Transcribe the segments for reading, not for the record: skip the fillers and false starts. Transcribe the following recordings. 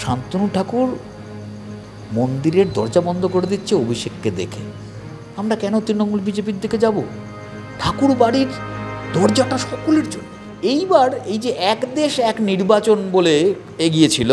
শান্তনু ঠাকুর মন্দিরের দরজা বন্ধ করে দিচ্ছে অভিষেককে দেখে। আমরা কেন তৃণমূল বিজেপির দিকে যাব? ঠাকুর বাড়ির দরজাটা সকলের জন্য। এইবার এই যে এক দেশ এক নির্বাচন বলে এগিয়েছিল,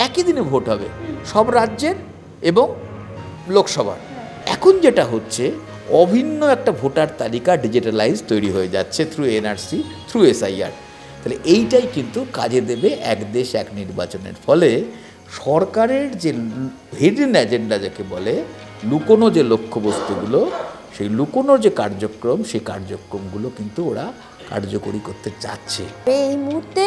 একই দিনে ভোট হবে সব রাজ্যের এবং লোকসভার। এখন যেটা হচ্ছে, অভিন্ন একটা ভোটার তালিকা ডিজিটালাইজ তৈরি হয়ে যাচ্ছে থ্রু এনআরসি, থ্রু এসআইআর। তাহলে এইটাই কিন্তু কাজে দেবে এক দেশ এক নির্বাচনের। ফলে সরকারের যে হিডেন এজেন্ডা যাকে বলে, লুকোনো যে লক্ষ্যবস্তুগুলো, সেই লুকোনো যে কার্যক্রম, সেই কার্যক্রমগুলো কিন্তু ওরা কার্যকরী করতে চাচ্ছে। এই মুহূর্তে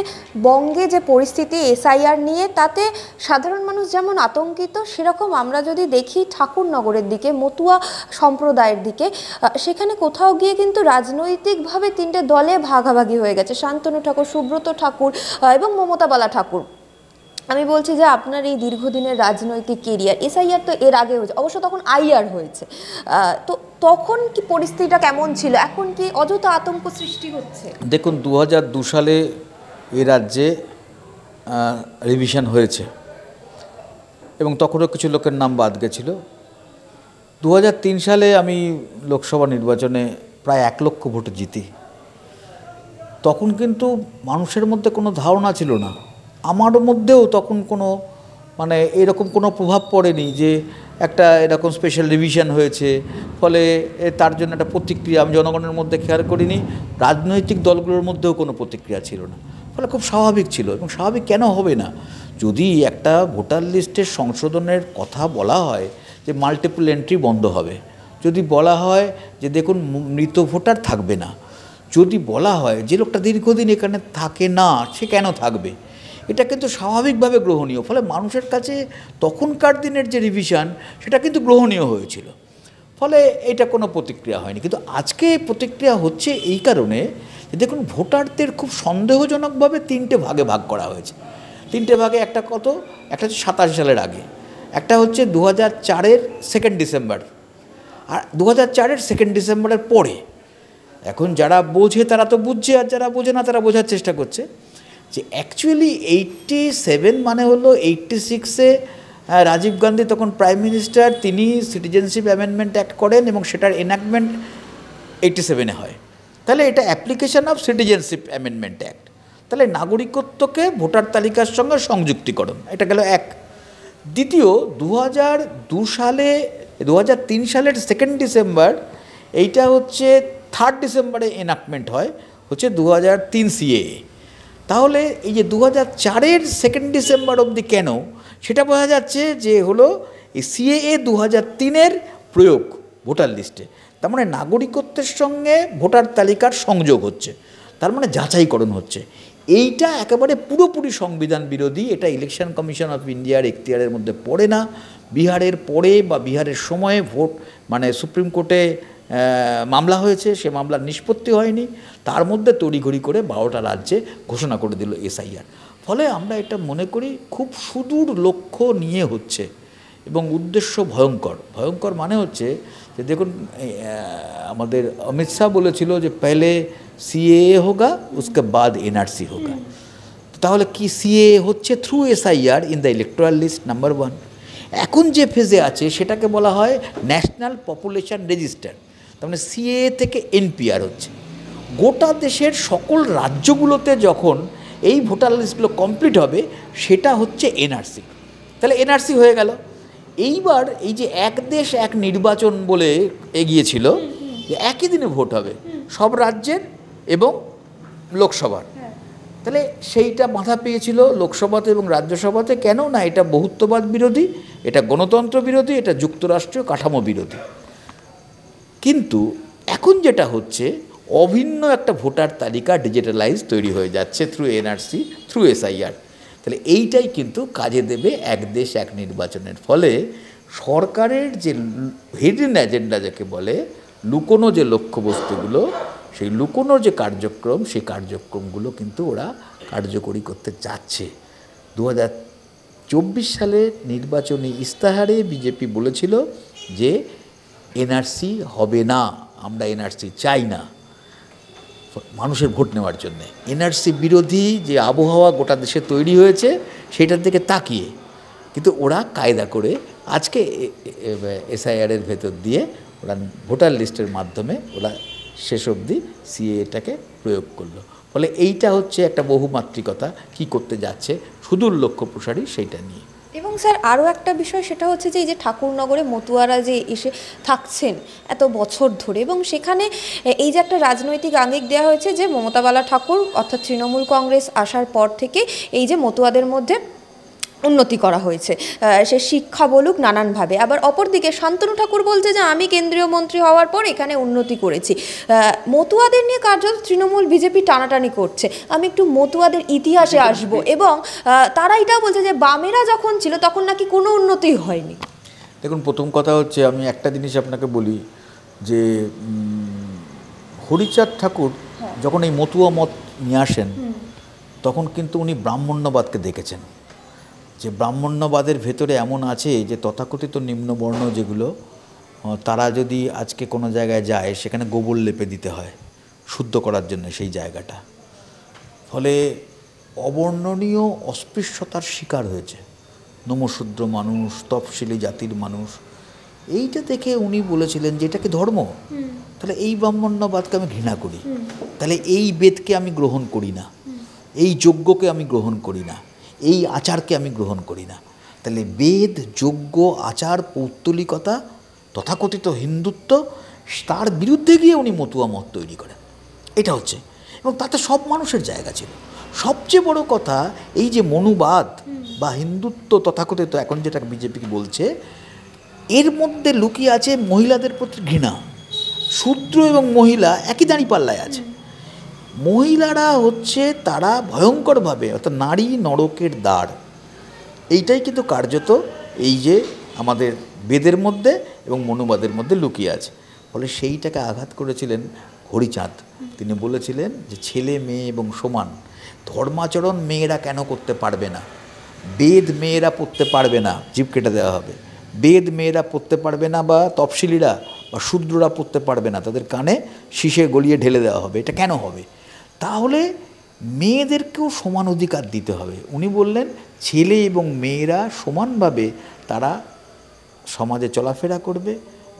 বঙ্গে যে পরিস্থিতি এসআইআর নিয়ে, তাতে সাধারণ মানুষ যেমন আতঙ্কিত, সেরকম আমরা যদি দেখি ঠাকুরনগরের দিকে, মতুয়া সম্প্রদায়ের দিকে, সেখানে কোথাও গিয়ে কিন্তু রাজনৈতিকভাবে তিনটে দলে ভাগাভাগি হয়ে গেছে। শান্তনু ঠাকুর, সুব্রত ঠাকুর এবং মমতা বালা ঠাকুর। আমি বলছি যে আপনার এই দীর্ঘদিনের রাজনৈতিক কেরিয়ার, এসআইআর তো এর আগে হয়েছে, অবশ্য তখন আইআর হয়েছে, তো তখন কি পরিস্থিতিটা কেমন ছিল? এখন কি অযথা আতঙ্ক সৃষ্টি হচ্ছে? দেখুন, 2002 সালে এ রাজ্যে রিভিশন হয়েছে এবং তখনও কিছু লোকের নাম বাদ গেছিল। 2003 সালে আমি লোকসভা নির্বাচনে প্রায় 1 লক্ষ ভোটে জিতি। তখন কিন্তু মানুষের মধ্যে কোনো ধারণা ছিল না, আমার মধ্যেও তখন কোনো এরকম কোনো প্রভাব পড়েনি যে একটা এরকম স্পেশাল রিভিশন হয়েছে, ফলে তার জন্য একটা প্রতিক্রিয়া আমি জনগণের মধ্যে খেয়াল করিনি। রাজনৈতিক দলগুলোর মধ্যেও কোনো প্রতিক্রিয়া ছিল না, ফলে খুব স্বাভাবিক ছিল। এবং স্বাভাবিক কেন হবে না? যদি একটা ভোটার লিস্টের সংশোধনের কথা বলা হয় যে মাল্টিপল এন্ট্রি বন্ধ হবে, যদি বলা হয় যে দেখুন মৃত ভোটার থাকবে না, যদি বলা হয় যে লোকটা দীর্ঘদিন এখানে থাকে না সে কেন থাকবে, এটা কিন্তু স্বাভাবিকভাবে গ্রহণীয়। ফলে মানুষের কাছে তখনকার দিনের যে রিভিশন সেটা কিন্তু গ্রহণীয় হয়েছিল, ফলে এটা কোনো প্রতিক্রিয়া হয়নি। কিন্তু আজকে প্রতিক্রিয়া হচ্ছে এই কারণে যে দেখুন ভোটারদের খুব সন্দেহজনকভাবে 3টে ভাগে ভাগ করা হয়েছে। 3টে ভাগে, একটা কত, একটা হচ্ছে 27 সালের আগে, একটা হচ্ছে 2004-এর 2 ডিসেম্বর, আর 2004-এর 2 ডিসেম্বরের পরে। এখন যারা বোঝে তারা তো বুঝছে, আর যারা বোঝে না তারা বোঝার চেষ্টা করছে যে অ্যাকচুয়ালি 87 মানে হলো 86-এ রাজীব গান্ধী তখন প্রাইম মিনিস্টার, তিনি সিটিজেনশিপ অ্যামেন্ডমেন্ট অ্যাক্ট করেন এবং সেটার এনাক্টমেন্ট 87-এ হয়। তাহলে এটা application of citizenship amendment act. তাহলে নাগরিকত্বকে ভোটার তালিকার সঙ্গে সংযুক্তিকরণ, এটা গেল এক। দ্বিতীয়, 2002 সালে 2003 সালের 2 ডিসেম্বর, এইটা হচ্ছে 3 ডিসেম্বরে এনাক্টমেন্ট হয়, হচ্ছে 2003 সিএএ। তাহলে এই যে 2004-এর 2 ডিসেম্বর অবধি কেন, সেটা বোঝা যাচ্ছে যে হলো এই সিএএ 2003-এর প্রয়োগ ভোটার লিস্টে। তার মানে নাগরিকত্বের সঙ্গে ভোটার তালিকার সংযোগ হচ্ছে, তার মানে যাচাইকরণ হচ্ছে। এইটা একেবারে পুরোপুরি সংবিধান বিরোধী। এটা ইলেকশন কমিশন অফ ইন্ডিয়ার এখতিয়ারের মধ্যে পড়ে না। বিহারের পরে বা বিহারের সময়ে ভোট সুপ্রিম কোর্টে মামলা হয়েছে, সে মামলার নিষ্পত্তি হয়নি, তার মধ্যে তড়িঘড়ি করে 12টা রাজ্যে ঘোষণা করে দিল এসআইআর। ফলে আমরা এটা মনে করি খুব সুদূর লক্ষ্য নিয়ে হচ্ছে এবং উদ্দেশ্য ভয়ঙ্কর। ভয়ঙ্কর মানে হচ্ছে যে দেখুন, আমাদের অমিত শাহ বলেছিল যে পেলে সিএএ হোগা উসকে বাদ এনআরসি হোগা। তাহলে কি সিএএ হচ্ছে through SIR in the electoral list, number 1। এখন যে ফেজে আছে সেটাকে বলা হয় ন্যাশনাল পপুলেশন রেজিস্টার। তার মানে সিএএ থেকে এনপিআর হচ্ছে। গোটা দেশের সকল রাজ্যগুলোতে যখন এই ভোটার লিস্টগুলো কমপ্লিট হবে, সেটা হচ্ছে এনআরসি। তাহলে এনআরসি হয়ে গেল। এইবার এই যে এক দেশ এক নির্বাচন বলে এগিয়েছিল, যে একই দিনে ভোট হবে সব রাজ্যের এবং লোকসভার, তাহলে সেইটা মাথা পেয়েছিল লোকসভাতে এবং রাজ্যসভাতে। কেন না, এটা বহুত্ববাদ বিরোধী, এটা গণতন্ত্র বিরোধী, এটা যুক্তরাষ্ট্রীয় কাঠামো বিরোধী। কিন্তু এখন যেটা হচ্ছে, অভিন্ন একটা ভোটার তালিকা ডিজিটালাইজ তৈরি হয়ে যাচ্ছে থ্রু এনআরসি, থ্রু এসআইআর। তাহলে এইটাই কিন্তু কাজে দেবে এক দেশ এক নির্বাচনের। ফলে সরকারের যে হিডেন এজেন্ডা যাকে বলে, লুকোনো যে লক্ষ্যবস্তুগুলো, সেই লুকোনো যে কার্যক্রম, সেই কার্যক্রমগুলো কিন্তু ওরা কার্যকরী করতে চাচ্ছে। 2024 সালে নির্বাচনী ইস্তাহারে বিজেপি বলেছিল যে এনআরসি হবে না, আমরা এনআরসি চাই না। মানুষের ভোট নেওয়ার জন্যে। এনআরসি বিরোধী যে আবহাওয়া গোটা দেশে তৈরি হয়েছে সেটার দিকে তাকিয়ে কিন্তু ওরা কায়দা করে আজকে এসআইআরের ভেতর দিয়ে ওরা ভোটার লিস্টের মাধ্যমে ওরা শেষ অবধি সিএটাকে প্রয়োগ করলো। ফলে এইটা হচ্ছে একটা বহুমাত্রিকতা কি করতে যাচ্ছে সুদূর লক্ষ্য প্রসারী সেইটা নিয়ে। এবং স্যার আরও একটা বিষয়, সেটা হচ্ছে যে এই যে ঠাকুরনগরে মতুয়ারা যে এসে থাকছেন এত বছর ধরে, এবং সেখানে এই যে একটা রাজনৈতিক আঙ্গিক দেওয়া হয়েছে যে মমতা বালা ঠাকুর অর্থাৎ তৃণমূল কংগ্রেস আসার পর থেকে এই যে মতুয়াদের মধ্যে উন্নতি করা হয়েছে, সে শিক্ষা বলুক নানানভাবে। আবার অপরদিকে শান্তনু ঠাকুর বলছে যে আমি কেন্দ্রীয় মন্ত্রী হওয়ার পর এখানে উন্নতি করেছি। মতুয়াদের নিয়ে কার্যত তৃণমূল বিজেপি টানাটানি করছে। আমি একটু মতুয়াদের ইতিহাসে আসব, এবং তারা এটাও বলছে যে বামেরা যখন ছিল তখন নাকি কোনো উন্নতি হয়নি। দেখুন, প্রথম কথা হচ্ছে আমি একটা জিনিস আপনাকে বলি যে হরিচাঁদ ঠাকুর যখন এই মতুয়া মত নিয়ে আসেন তখন কিন্তু উনি ব্রাহ্মণ্যবাদকে দেখেছেন, যে ব্রাহ্মণ্যবাদের ভেতরে এমন আছে যে তথাকথিত নিম্নবর্ণ যেগুলো তারা যদি আজকে কোনো জায়গায় যায় সেখানে গোবর লেপে দিতে হয় শুদ্ধ করার জন্য সেই জায়গাটা। ফলে অবর্ণনীয় অস্পৃশ্যতার শিকার হয়েছে নমশূদ্র মানুষ, তফসিলি জাতির মানুষ। এইটা দেখে উনি বলেছিলেন যে এটাকে ধর্ম, তাহলে এই ব্রাহ্মণ্যবাদকে আমি ঘৃণা করি, তাহলে এই বেদকে আমি গ্রহণ করি না, এই যজ্ঞকে আমি গ্রহণ করি না, এই আচারকে আমি গ্রহণ করি না। তাহলে বেদ, যজ্ঞ, আচার, পৌত্তলিকতা, তথাকথিত হিন্দুত্ব, তার বিরুদ্ধে গিয়ে উনি মতুয়া মত তৈরি করেন। এটা হচ্ছে, এবং তাতে সব মানুষের জায়গা ছিল। সবচেয়ে বড় কথা এই যে মনুবাদ বা হিন্দুত্ব তথাকথিত এখন যেটা বিজেপি বলছে, এর মধ্যে লুকিয়ে আছে মহিলাদের প্রতি ঘৃণা। শূদ্র এবং মহিলা একই দাঁড়িপাল্লায় আছে। মহিলারা হচ্ছে তারা ভয়ঙ্করভাবে, অর্থাৎ নারী নরকের দ্বার, এইটাই কিন্তু কার্যত এই যে আমাদের বেদের মধ্যে এবং মনুবাদের মধ্যে লুকিয়ে আছে। ফলে সেইটাকে আঘাত করেছিলেন হরিচাঁদ। তিনি বলেছিলেন যে ছেলে মেয়ে এবং সমান, ধর্মাচরণ মেয়েরা কেন করতে পারবে না, বেদ মেয়েরা পড়তে পারবে না, জিভ কেটে দেওয়া হবে, বেদ মেয়েরা পড়তে পারবে না, বা তফসিলিরা বা শূদ্ররা পড়তে পারবে না, তাদের কানে শীষে গলিয়ে ঢেলে দেওয়া হবে, এটা কেন হবে? তাহলে মেয়েদেরকেও সমান অধিকার দিতে হবে। উনি বললেন ছেলে এবং মেয়েরা সমানভাবে তারা সমাজে চলাফেরা করবে,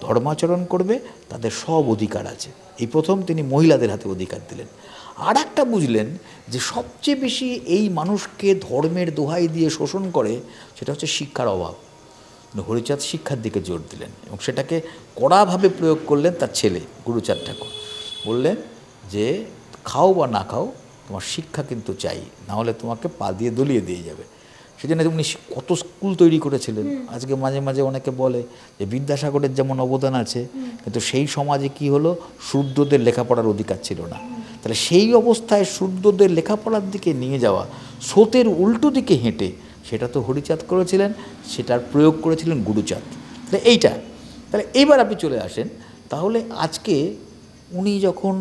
ধর্মাচরণ করবে, তাদের সব অধিকার আছে। এই প্রথম তিনি মহিলাদের হাতে অধিকার দিলেন। আর একটা বুঝলেন যে সবচেয়ে বেশি এই মানুষকে ধর্মের দোহাই দিয়ে শোষণ করে সেটা হচ্ছে শিক্ষার অভাব। হরিচাঁদ শিক্ষার দিকে জোর দিলেন এবং সেটাকে কড়াভাবে প্রয়োগ করলেন তার ছেলে গুরুচাঁদ ঠাকুর। বললেন যে খাও বা না খাও, তোমার শিক্ষা কিন্তু চাই, না হলে তোমাকে পা দিয়ে দলিয়ে দিয়ে যাবে। সেজন্য উনি কত স্কুল তৈরি করেছিলেন। আজকে মাঝে মাঝে অনেকে বলে যে বিদ্যাসাগরের যেমন অবদান আছে, কিন্তু সেই সমাজে কি হলো, শূদ্রদের লেখাপড়ার অধিকার ছিল না। তাহলে সেই অবস্থায় শূদ্রদের লেখাপড়ার দিকে নিয়ে যাওয়া, স্রোতের উল্টো দিকে হেঁটে, সেটা তো হরিচাঁদ করেছিলেন, সেটার প্রয়োগ করেছিলেন গুরুচাঁদ। তাহলে এইটা, তাহলে এইবার আপনি চলে আসেন, তাহলে আজকে উনি যখন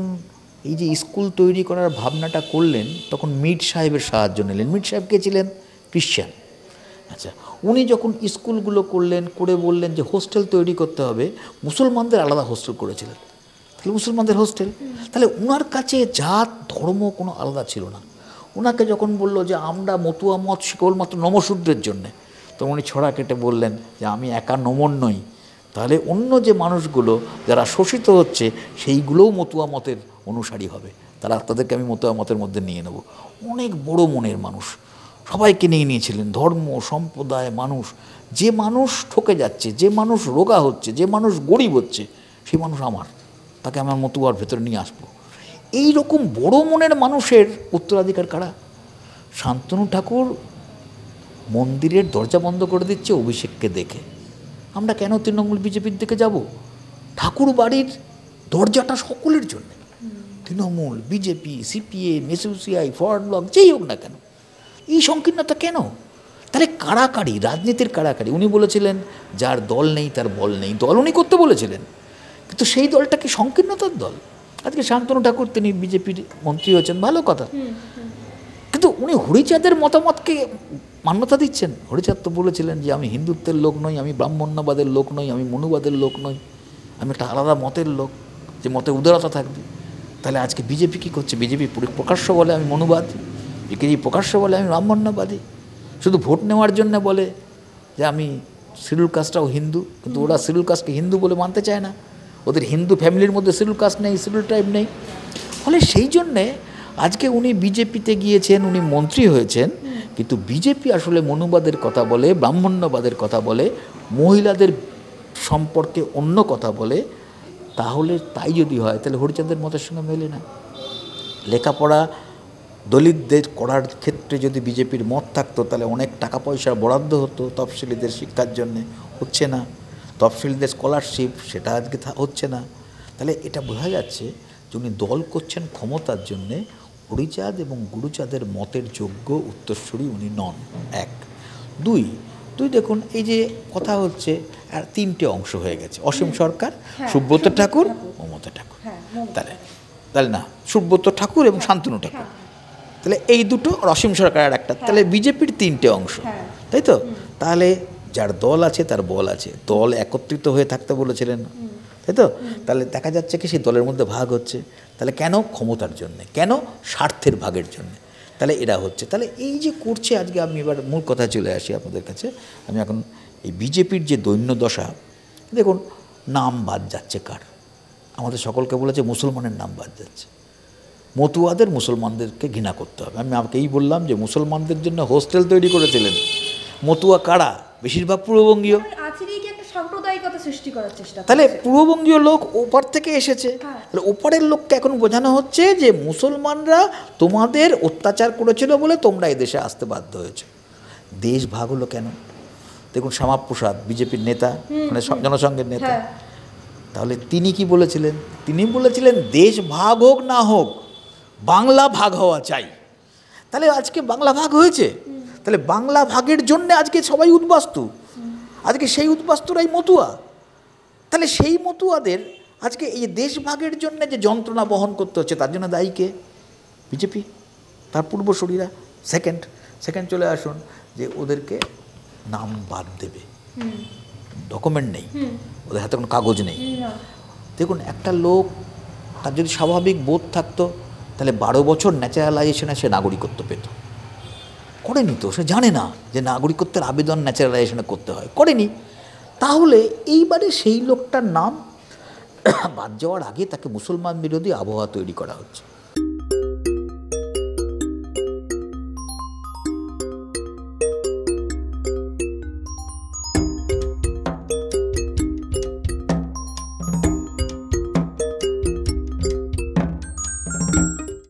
এই যে স্কুল তৈরি করার ভাবনাটা করলেন তখন মির সাহেবের সাহায্য নিলেন। মির সাহেব কে ছিলেন? খ্রিশ্চান। আচ্ছা, উনি যখন স্কুলগুলো করলেন, করে বললেন যে হোস্টেল তৈরি করতে হবে, মুসলমানদের আলাদা হোস্টেল করেছিলেন। তাহলে মুসলমানদের হোস্টেল, তাহলে ওনার কাছে জাত ধর্ম কোনো আলাদা ছিল না। ওনাকে যখন বললো যে আমরা মতুয়া মত কেবলমাত্র নমশূদ্রের জন্যে, তো উনি ছড়া কেটে বললেন যে আমি একা নমন নই, তাহলে অন্য যে মানুষগুলো যারা শোষিত হচ্ছে সেইগুলোও মতুয়া মতের অনুসারী হবে, তাদেরকে আমি মতুয়া মতের মধ্যে নিয়ে নেব। অনেক বড় মনের মানুষ, সবাইকে নিয়ে নিয়েছিলেন, ধর্ম সম্প্রদায় মানুষ। যে মানুষ ঠকে যাচ্ছে, যে মানুষ রোগা হচ্ছে, যে মানুষ গরিব হচ্ছে, সেই মানুষ আমার, তাকে আমার মতুয়ার ভেতরে নিয়ে আসবো। এই রকম বড় মনের মানুষের উত্তরাধিকার কারা? শান্তনু ঠাকুর মন্দিরের দরজা বন্ধ করে দিচ্ছে অভিষেককে দেখে। আমরা কেন তৃণমূল বিজেপির দিকে যাব? ঠাকুর বাড়ির দরজাটা সকলের জন্য, Trinamool, BJP, CPM, SUCI, forward block, যেই হোক না কেন, এই সংকীর্ণতা কেন? তাহলে কাড়াকাড়ি, রাজনীতির কাড়াকাড়ি। উনি বলেছিলেন যার দল নেই তার বল নেই, দল উনি করতে বলেছিলেন, কিন্তু সেই দলটা কি সংকীর্ণতার দল? আজকে শান্তনু ঠাকুর তিনি বিজেপির মন্ত্রী হয়েছেন, ভালো কথা, কিন্তু উনি হরিচাঁদের মতামতকে মান্যতা দিচ্ছেন। হরিচাঁদ তো বলেছিলেন যে আমি হিন্দুত্বের লোক নই, আমি ব্রাহ্মণ্যবাদের লোক নই, আমি মনুবাদের লোক নই, আমি একটা আলাদা মতের লোক, যে মতে উদারতা থাকবে। তাহলে আজকে বিজেপি কী করছে? বিজেপি প্রকাশ্য বলে আমি মনুবাদী, বিজেপি প্রকাশ্য বলে আমি ব্রাহ্মণ্যবাদী, শুধু ভোট নেওয়ার জন্য বলে যে আমি শিডিউল কাস্টটাও হিন্দু, কিন্তু ওরা শিডিউল কাস্টকে হিন্দু বলে মানতে চায় না, ওদের হিন্দু ফ্যামিলির মধ্যে শিডিউল কাস্ট নেই, শিডিউল ট্রাইব নেই। ফলে সেই জন্যে আজকে উনি বিজেপিতে গিয়েছেন, উনি মন্ত্রী হয়েছেন, কিন্তু বিজেপি আসলে মনুবাদের কথা বলে, ব্রাহ্মণ্যবাদের কথা বলে, মহিলাদের সম্পর্কে অন্য কথা বলে। তাহলে তাই যদি হয় তাহলে হরিচাঁদের মতের সঙ্গে মেলে না। লেখাপড়া দলিতদের করার ক্ষেত্রে যদি বিজেপির মত থাকতো তাহলে অনেক টাকা পয়সা বরাদ্দ হতো তফসিলিদের শিক্ষার জন্যে, হচ্ছে না। তফসিলিদের স্কলারশিপ সেটা আজকে হচ্ছে না। তাহলে এটা বোঝা যাচ্ছে যে উনি দল করছেন ক্ষমতার জন্যে, হরিচাঁদ এবং গুরুচাঁদের মতের যোগ্য উত্তরসূরি উনি নন। এক। দুই দেখুন এই যে কথা হচ্ছে, আর তিনটে অংশ হয়ে গেছে, অসীম সরকার, সুব্রত ঠাকুর, মমতা ঠাকুর। তাহলে না, সুব্রত ঠাকুর এবং শান্তনু ঠাকুর, তাহলে এই দুটো, অসীম সরকার আর একটা, তাহলে বিজেপির তিনটে অংশ, তাই তো? তাহলে যার দল আছে তার বল আছে, দল একত্রিত হয়ে থাকতে বলেছিলেন, তাই তো? তাহলে দেখা যাচ্ছে কি সেই দলের মধ্যে ভাগ হচ্ছে। তাহলে কেন? ক্ষমতার জন্যে। কেন? স্বার্থের ভাগের জন্যে। তাহলে এরা হচ্ছে, তাহলে এই যে করছে, আজকে আমি এবার মূল কথায় চলে আসি আপনাদের কাছে। আমি এখন এই বিজেপির যে দৈন্যদশা, দেখুন নাম বাদ যাচ্ছে কার? আমাদের সকলকে বলেছে মুসলমানের নাম বাদ যাচ্ছে। মতুয়াদের মুসলমানদেরকে ঘৃণা করতে হবে। আমি আমাকে বললাম যে মুসলমানদের জন্য হোস্টেল তৈরি করেছিলেন, মতুয়া কারা? বেশিরভাগ পূর্ববঙ্গীয়। সাম্প্রদায়িকতা সৃষ্টি করার চেষ্টা, তাহলে পূর্ববঙ্গীয় লোক ওপার থেকে এসেছে, তাহলে ওপারের লোককে এখন বোঝানো হচ্ছে যে মুসলমানরা তোমাদের অত্যাচার করেছিল বলে তোমরা এদেশে আসতে বাধ্য হয়েছে। দেশ ভাগ হলো কেন? দেখুন শ্যামাপ্রসাদ বিজেপির নেতা, মানে জনসংঘের নেতা, তাহলে তিনি কি বলেছিলেন? তিনি বলেছিলেন দেশ ভাগ হোক না হোক বাংলা ভাগ হওয়া চাই। তাহলে আজকে বাংলা ভাগ হয়েছে, তাহলে বাংলা ভাগের জন্য আজকে সবাই উদ্বাস্তু, আজকে সেই উদ্বাস্তুরাই মতুয়া। তাহলে সেই মতুয়াদের আজকে এই দেশ ভাগের জন্য যে যন্ত্রণা বহন করতে হচ্ছে, তার জন্য দায়ী কে? বিজেপি, তার পূর্বসূরীরা। সেকেন্ড চলে আসুন যে ওদেরকে নাম বাদ দেবে, ডকুমেন্ট নেই, ওদের হাতে কোনো কাগজ নেই। দেখুন একটা লোক, তার যদি স্বাভাবিক বোধ থাকতো তাহলে 12 বছর ন্যাচারালাইজেশনে সে নাগরিকত্ব পেত। করেনি তো, সে জানে না যে নাগরিকত্বের আবেদন ন্যাচারালাইজেশনে করতে হয়, করেনি। তাহলে এইবারে সেই লোকটার নাম বাদ যাওয়ার আগে তাকে মুসলমান বিরোধী আবহাওয়া তৈরি করা হচ্ছে।